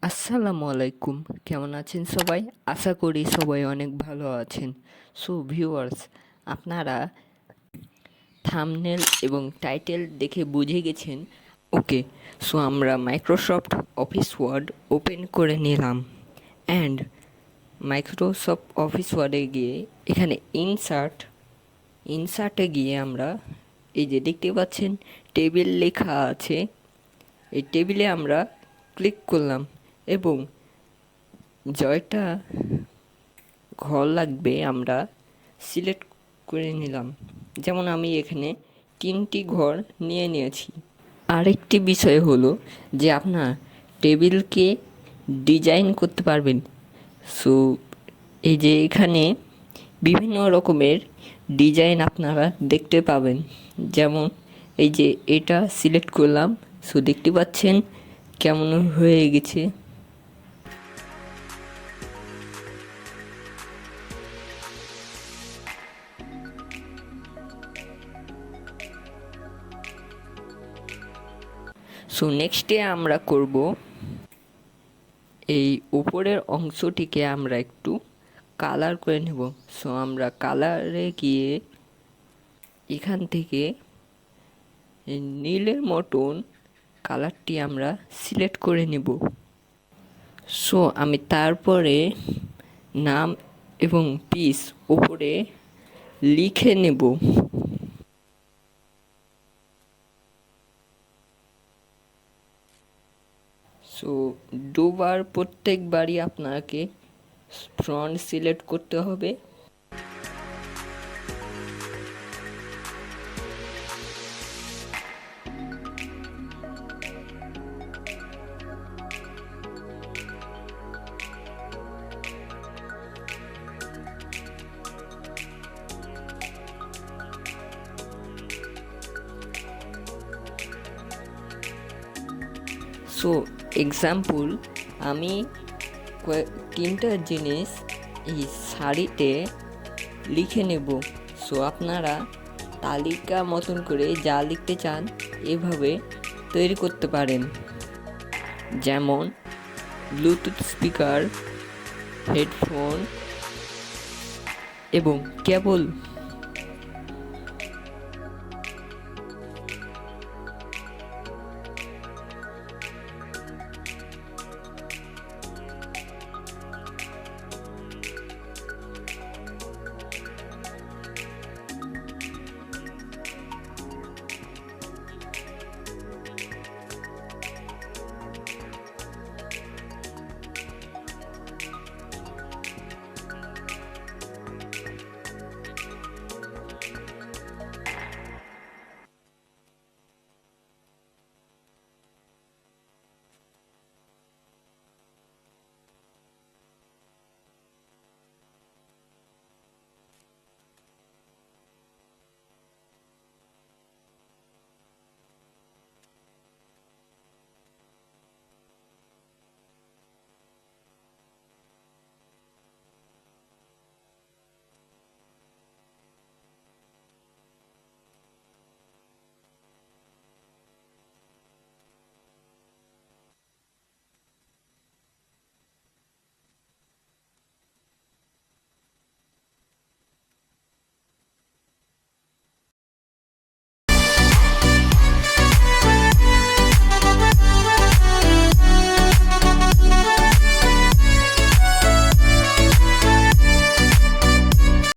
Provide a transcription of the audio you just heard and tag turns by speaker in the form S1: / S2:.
S1: আসসালামু আলাইকুম। কেমন আছেন সবাই? আশা করি সবাই অনেক ভালো আছেন। সো ভিউয়ার্স, আপনারা থাম্বনেল এবং টাইটেল দেখে বুঝে গেছেন। ওকে, সো আমরা মাইক্রোসফট অফিস ওয়ার্ড ওপেন করে নিলাম অ্যান্ড মাইক্রোসফট অফিস ওয়ার্ডে গিয়ে এখানে ইনসার্টে গিয়ে আমরা এই যে দেখতে পাচ্ছেন টেবিল লেখা আছে, এই টেবিলে আমরা ক্লিক করলাম এবং জয়টা ঘর লাগবে আমরা সিলেক্ট করে নিলাম। যেমন আমি এখানে 3টি ঘর নিয়ে নিয়েছি। আরেকটি বিষয় হলো যে আপনার টেবিলকে ডিজাইন করতে পারবেন। সো এই যে এখানে বিভিন্ন রকমের ডিজাইন আপনারা দেখতে পাবেন। যেমন এই যে এটা সিলেক্ট করলাম, সো দেখতে পাচ্ছেন কেমন হয়ে গেছে। সো নেক্সটে আমরা করব এই উপরের অংশটিকে আমরা একটু কালার করে নেব। সো আমরা কালারে গিয়ে এখান থেকে এই নীলের মতন কালারটি আমরা সিলেক্ট করে নেব। সো আমি তারপরে নাম এবং পিস উপরে লিখে নেব। সো দুবার প্রত্যেকবারই আপনাকে ফ্রন্ট সিলেক্ট করতে হবে। সো এক্সাম্পল, আমি 3টা জিনিস এই শাড়িতে লিখে নেব। সো আপনারা তালিকা মতন করে যা লিখতে চান এভাবে তৈরি করতে পারেন। যেমন ব্লুটুথ স্পিকার, হেডফোন এবং কেবল।